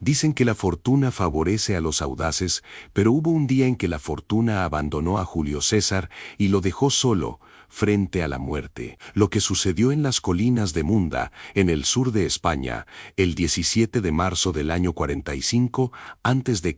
Dicen que la fortuna favorece a los audaces, pero hubo un día en que la fortuna abandonó a Julio César y lo dejó solo, frente a la muerte. Lo que sucedió en las colinas de Munda, en el sur de España, el 17 de marzo del año 45 a.C.,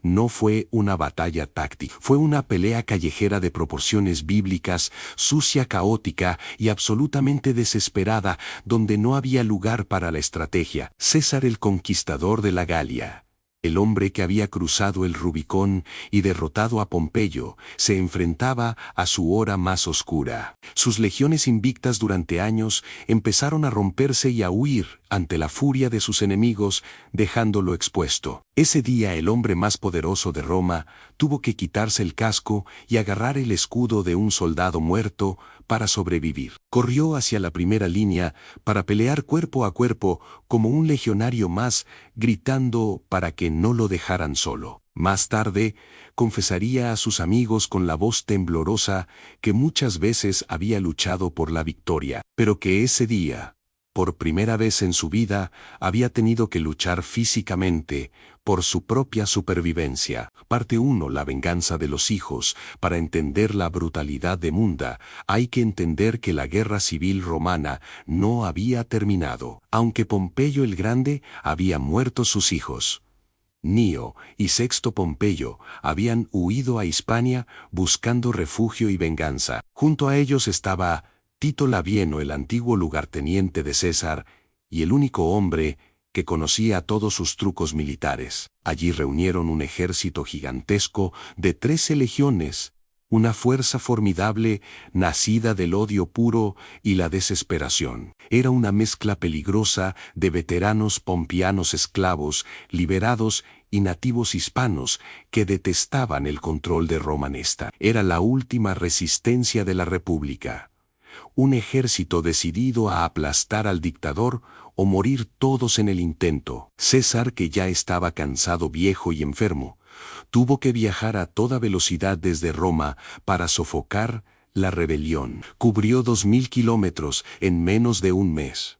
no fue una batalla táctica. Fue una pelea callejera de proporciones bíblicas, sucia, caótica y absolutamente desesperada, donde no había lugar para la estrategia. César el Conquistador de la Galia, el hombre que había cruzado el Rubicón y derrotado a Pompeyo, se enfrentaba a su hora más oscura. Sus legiones invictas durante años empezaron a romperse y a huir ante la furia de sus enemigos, dejándolo expuesto. Ese día el hombre más poderoso de Roma tuvo que quitarse el casco y agarrar el escudo de un soldado muerto para sobrevivir. Corrió hacia la primera línea para pelear cuerpo a cuerpo como un legionario más, gritando para que no lo dejaran solo. Más tarde, confesaría a sus amigos con la voz temblorosa que muchas veces había luchado por la victoria, pero que ese día, por primera vez en su vida, había tenido que luchar físicamente por su propia supervivencia. Parte 1. La venganza de los hijos. Para entender la brutalidad de Munda, hay que entender que la guerra civil romana no había terminado. Aunque Pompeyo el Grande había muerto sus hijos, Nio y Sexto Pompeyo habían huido a Hispania buscando refugio y venganza. Junto a ellos estaba Tito Labieno, el antiguo lugarteniente de César, y el único hombre que conocía todos sus trucos militares. Allí reunieron un ejército gigantesco de 13 legiones, una fuerza formidable nacida del odio puro y la desesperación. Era una mezcla peligrosa de veteranos pompianos esclavos, liberados y nativos hispanos que detestaban el control de Romanesta. Era la última resistencia de la República. Un ejército decidido a aplastar al dictador o morir todos en el intento. César, que ya estaba cansado, viejo y enfermo, tuvo que viajar a toda velocidad desde Roma para sofocar la rebelión. Cubrió 2000 kilómetros en menos de un mes.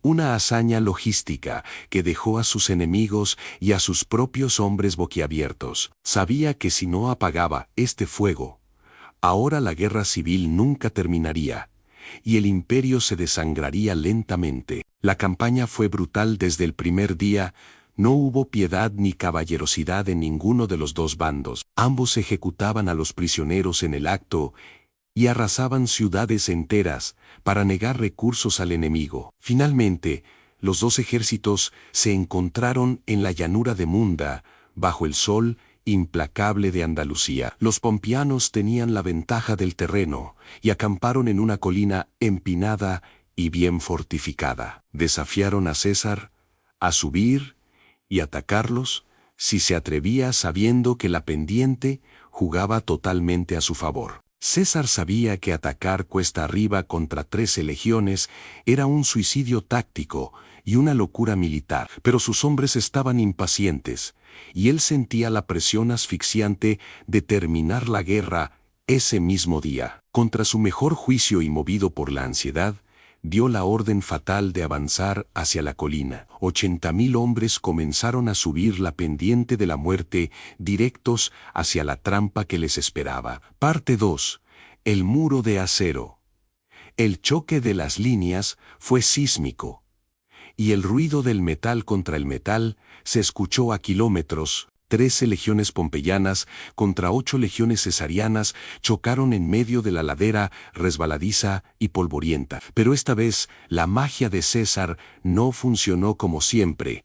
Una hazaña logística que dejó a sus enemigos y a sus propios hombres boquiabiertos. Sabía que si no apagaba este fuego, ahora la guerra civil nunca terminaría, y el imperio se desangraría lentamente. La campaña fue brutal desde el primer día. No hubo piedad ni caballerosidad en ninguno de los dos bandos. Ambos ejecutaban a los prisioneros en el acto y arrasaban ciudades enteras para negar recursos al enemigo. Finalmente, los dos ejércitos se encontraron en la llanura de Munda, bajo el sol implacable de Andalucía. Los pompianos tenían la ventaja del terreno y acamparon en una colina empinada y bien fortificada. Desafiaron a César a subir y atacarlos si se atrevía, sabiendo que la pendiente jugaba totalmente a su favor. César sabía que atacar cuesta arriba contra 13 legiones era un suicidio táctico y una locura militar, pero sus hombres estaban impacientes, y él sentía la presión asfixiante de terminar la guerra ese mismo día. Contra su mejor juicio y movido por la ansiedad, dio la orden fatal de avanzar hacia la colina. 80.000 hombres comenzaron a subir la pendiente de la muerte, directos hacia la trampa que les esperaba. Parte 2. El muro de acero. El choque de las líneas fue sísmico, y el ruido del metal contra el metal se escuchó a kilómetros. 13 legiones pompeyanas contra 8 legiones cesarianas chocaron en medio de la ladera resbaladiza y polvorienta. Pero esta vez la magia de César no funcionó como siempre,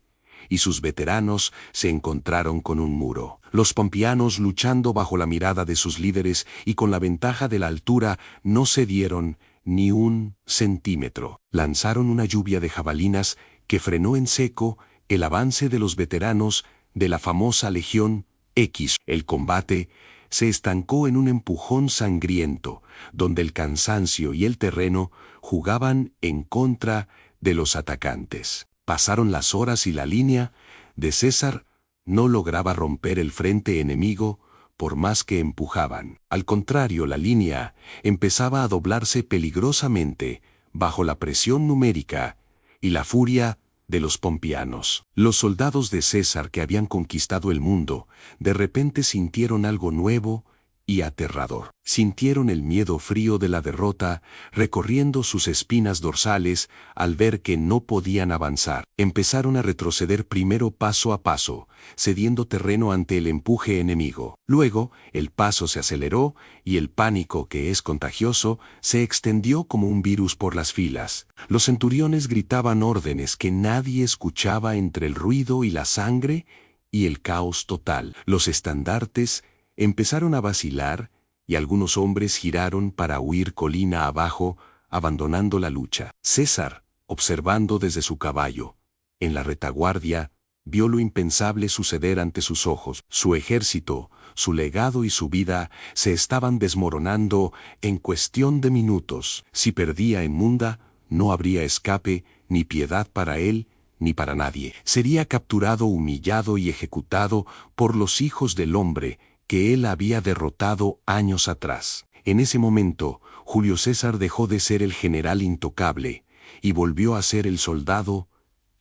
y sus veteranos se encontraron con un muro. Los pompeanos, luchando bajo la mirada de sus líderes y con la ventaja de la altura, no cedieron ni un centímetro. Lanzaron una lluvia de jabalinas que frenó en seco el avance de los veteranos de la famosa Legión X. El combate se estancó en un empujón sangriento, donde el cansancio y el terreno jugaban en contra de los atacantes. Pasaron las horas y la línea de César no lograba romper el frente enemigo por más que empujaban. Al contrario, la línea empezaba a doblarse peligrosamente bajo la presión numérica y la furia de los pompianos. Los soldados de César que habían conquistado el mundo, de repente sintieron algo nuevo y aterrador. Sintieron el miedo frío de la derrota recorriendo sus espinas dorsales al ver que no podían avanzar. Empezaron a retroceder primero paso a paso, cediendo terreno ante el empuje enemigo. Luego, el paso se aceleró y el pánico, que es contagioso, se extendió como un virus por las filas. Los centuriones gritaban órdenes que nadie escuchaba entre el ruido y la sangre y el caos total. Los estandartes empezaron a vacilar y algunos hombres giraron para huir colina abajo, abandonando la lucha. César, observando desde su caballo, en la retaguardia, vio lo impensable suceder ante sus ojos. Su ejército, su legado y su vida se estaban desmoronando en cuestión de minutos. Si perdía en Munda, no habría escape ni piedad para él ni para nadie. Sería capturado, humillado y ejecutado por los hijos del hombre que él había derrotado años atrás. En ese momento, Julio César dejó de ser el general intocable y volvió a ser el soldado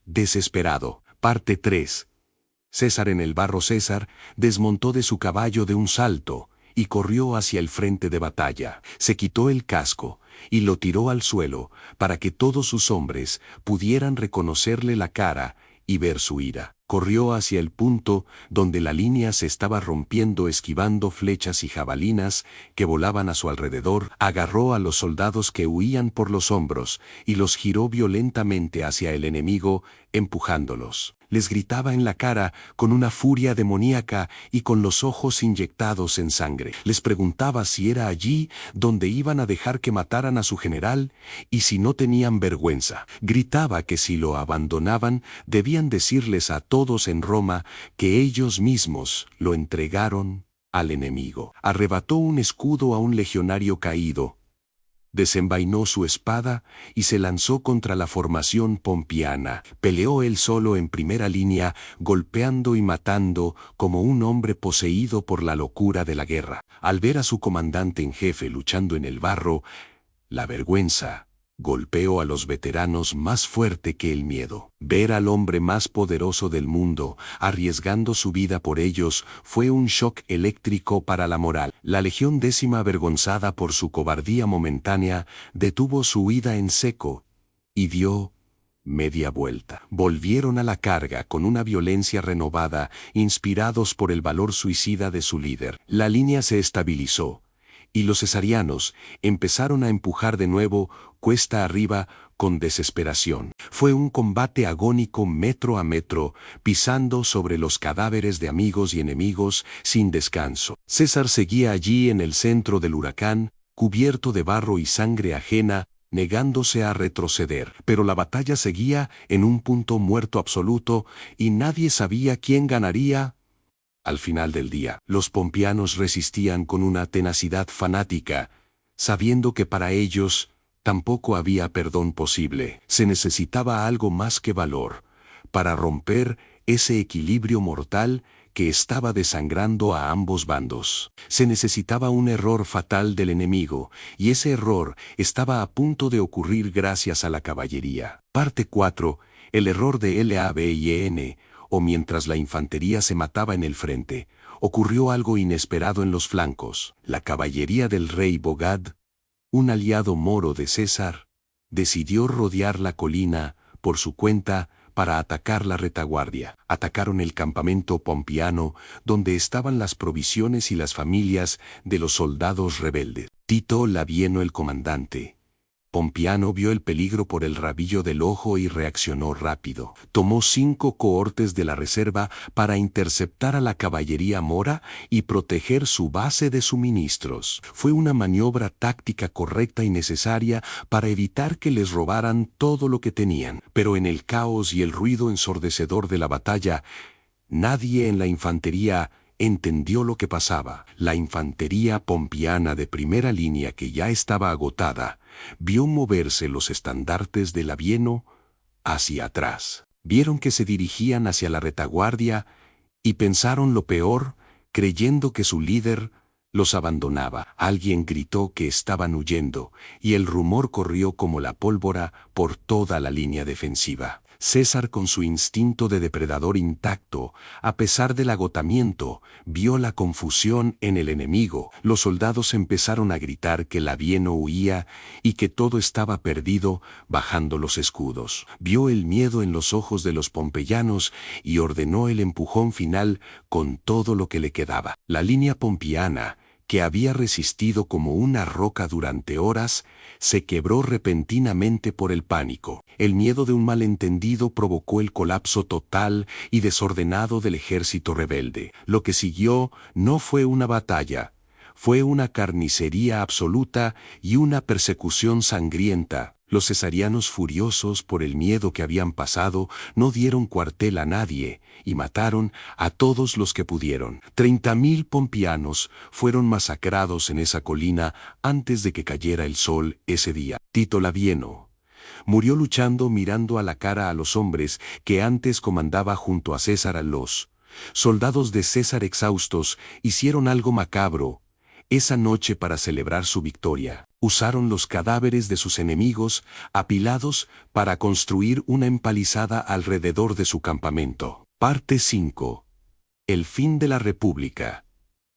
desesperado. Parte 3. César en el barro. César desmontó de su caballo de un salto y corrió hacia el frente de batalla. Se quitó el casco y lo tiró al suelo para que todos sus hombres pudieran reconocerle la cara y ver su ira. Corrió hacia el punto donde la línea se estaba rompiendo, esquivando flechas y jabalinas que volaban a su alrededor. Agarró a los soldados que huían por los hombros y los giró violentamente hacia el enemigo, empujándolos. Les gritaba en la cara con una furia demoníaca y con los ojos inyectados en sangre. Les preguntaba si era allí donde iban a dejar que mataran a su general y si no tenían vergüenza. Gritaba que si lo abandonaban debían decirles a todos en Roma que ellos mismos lo entregaron al enemigo. Arrebató un escudo a un legionario caído, desenvainó su espada y se lanzó contra la formación pompiana. Peleó él solo en primera línea, golpeando y matando como un hombre poseído por la locura de la guerra. Al ver a su comandante en jefe luchando en el barro, la vergüenza golpeó a los veteranos más fuerte que el miedo. Ver al hombre más poderoso del mundo arriesgando su vida por ellos fue un shock eléctrico para la moral. La Legión Décima, avergonzada por su cobardía momentánea, detuvo su huida en seco y dio media vuelta. Volvieron a la carga con una violencia renovada, inspirados por el valor suicida de su líder. La línea se estabilizó y los cesarianos empezaron a empujar de nuevo cuesta arriba con desesperación. Fue un combate agónico metro a metro, pisando sobre los cadáveres de amigos y enemigos sin descanso. César seguía allí en el centro del huracán, cubierto de barro y sangre ajena, negándose a retroceder. Pero la batalla seguía en un punto muerto absoluto y nadie sabía quién ganaría. Al final del día, los pompianos resistían con una tenacidad fanática, sabiendo que para ellos tampoco había perdón posible. Se necesitaba algo más que valor para romper ese equilibrio mortal que estaba desangrando a ambos bandos. Se necesitaba un error fatal del enemigo, y ese error estaba a punto de ocurrir gracias a la caballería. Parte 4. El error de LABIN. O mientras la infantería se mataba en el frente, ocurrió algo inesperado en los flancos. La caballería del rey Bogad, un aliado moro de César, decidió rodear la colina por su cuenta para atacar la retaguardia. Atacaron el campamento pompiano, donde estaban las provisiones y las familias de los soldados rebeldes. Tito Labieno, el comandante pompiano, vio el peligro por el rabillo del ojo y reaccionó rápido. Tomó 5 cohortes de la reserva para interceptar a la caballería mora y proteger su base de suministros. Fue una maniobra táctica correcta y necesaria para evitar que les robaran todo lo que tenían. Pero en el caos y el ruido ensordecedor de la batalla, nadie en la infantería entendió lo que pasaba. La infantería pompiana de primera línea, que ya estaba agotada, vio moverse los estandartes de Labieno hacia atrás. Vieron que se dirigían hacia la retaguardia y pensaron lo peor, creyendo que su líder los abandonaba. Alguien gritó que estaban huyendo y el rumor corrió como la pólvora por toda la línea defensiva. César, con su instinto de depredador intacto, a pesar del agotamiento, vio la confusión en el enemigo. Los soldados empezaron a gritar que Labieno huía y que todo estaba perdido, bajando los escudos. Vio el miedo en los ojos de los pompeyanos y ordenó el empujón final con todo lo que le quedaba. La línea pompeana, que había resistido como una roca durante horas, se quebró repentinamente por el pánico. El miedo de un malentendido provocó el colapso total y desordenado del ejército rebelde. Lo que siguió no fue una batalla, fue una carnicería absoluta y una persecución sangrienta. Los cesarianos, furiosos por el miedo que habían pasado, no dieron cuartel a nadie y mataron a todos los que pudieron. 30.000 pompeanos fueron masacrados en esa colina antes de que cayera el sol ese día. Tito Labieno murió luchando, mirando a la cara a los hombres que antes comandaba junto a César. A los soldados de César, exhaustos, hicieron algo macabro. Esa noche, para celebrar su victoria, usaron los cadáveres de sus enemigos apilados para construir una empalizada alrededor de su campamento. Parte 5. El fin de la República.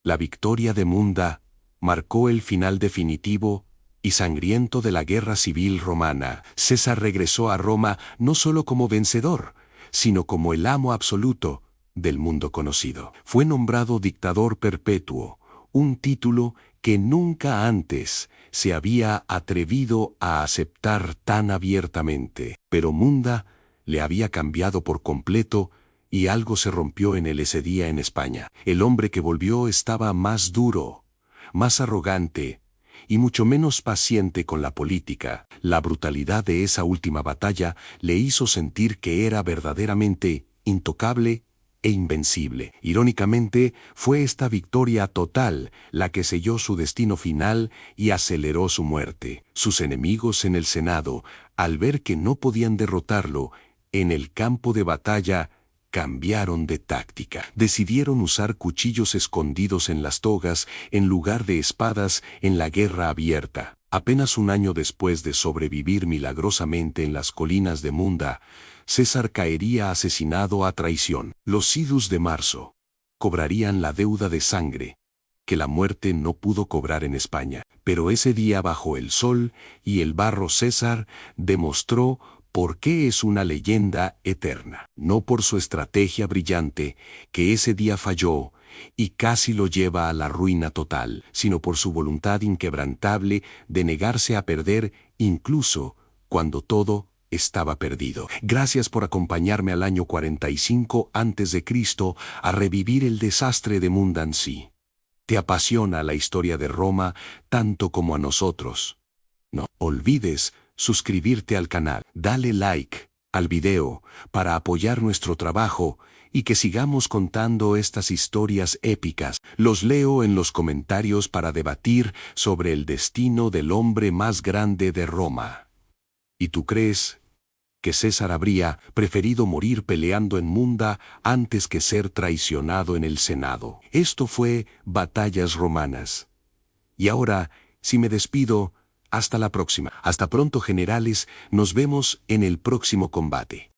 La victoria de Munda marcó el final definitivo y sangriento de la guerra civil romana. César regresó a Roma no solo como vencedor, sino como el amo absoluto del mundo conocido. Fue nombrado dictador perpetuo, un título que nunca antes se había atrevido a aceptar tan abiertamente. Pero Munda le había cambiado por completo y algo se rompió en él ese día en España. El hombre que volvió estaba más duro, más arrogante y mucho menos paciente con la política. La brutalidad de esa última batalla le hizo sentir que era verdaderamente intocable e invencible. Irónicamente, fue esta victoria total la que selló su destino final y aceleró su muerte. Sus enemigos en el Senado, al ver que no podían derrotarlo en el campo de batalla, cambiaron de táctica. Decidieron usar cuchillos escondidos en las togas en lugar de espadas en la guerra abierta. Apenas un año después de sobrevivir milagrosamente en las colinas de Munda, César caería asesinado a traición. Los idus de marzo cobrarían la deuda de sangre que la muerte no pudo cobrar en España. Pero ese día, bajo el sol y el barro, César demostró por qué es una leyenda eterna. No por su estrategia brillante, que ese día falló y casi lo lleva a la ruina total, sino por su voluntad inquebrantable de negarse a perder incluso cuando todo estaba perdido. Gracias por acompañarme al año 45 a.C. a revivir el desastre de Mundancy. ¿Te apasiona la historia de Roma tanto como a nosotros? No olvides suscribirte al canal, dale like al video para apoyar nuestro trabajo y que sigamos contando estas historias épicas. Los leo en los comentarios para debatir sobre el destino del hombre más grande de Roma. ¿Y tú crees que César habría preferido morir peleando en Munda antes que ser traicionado en el Senado? Esto fue Batallas Romanas. Y ahora, si me despido, hasta la próxima. Hasta pronto, generales, nos vemos en el próximo combate.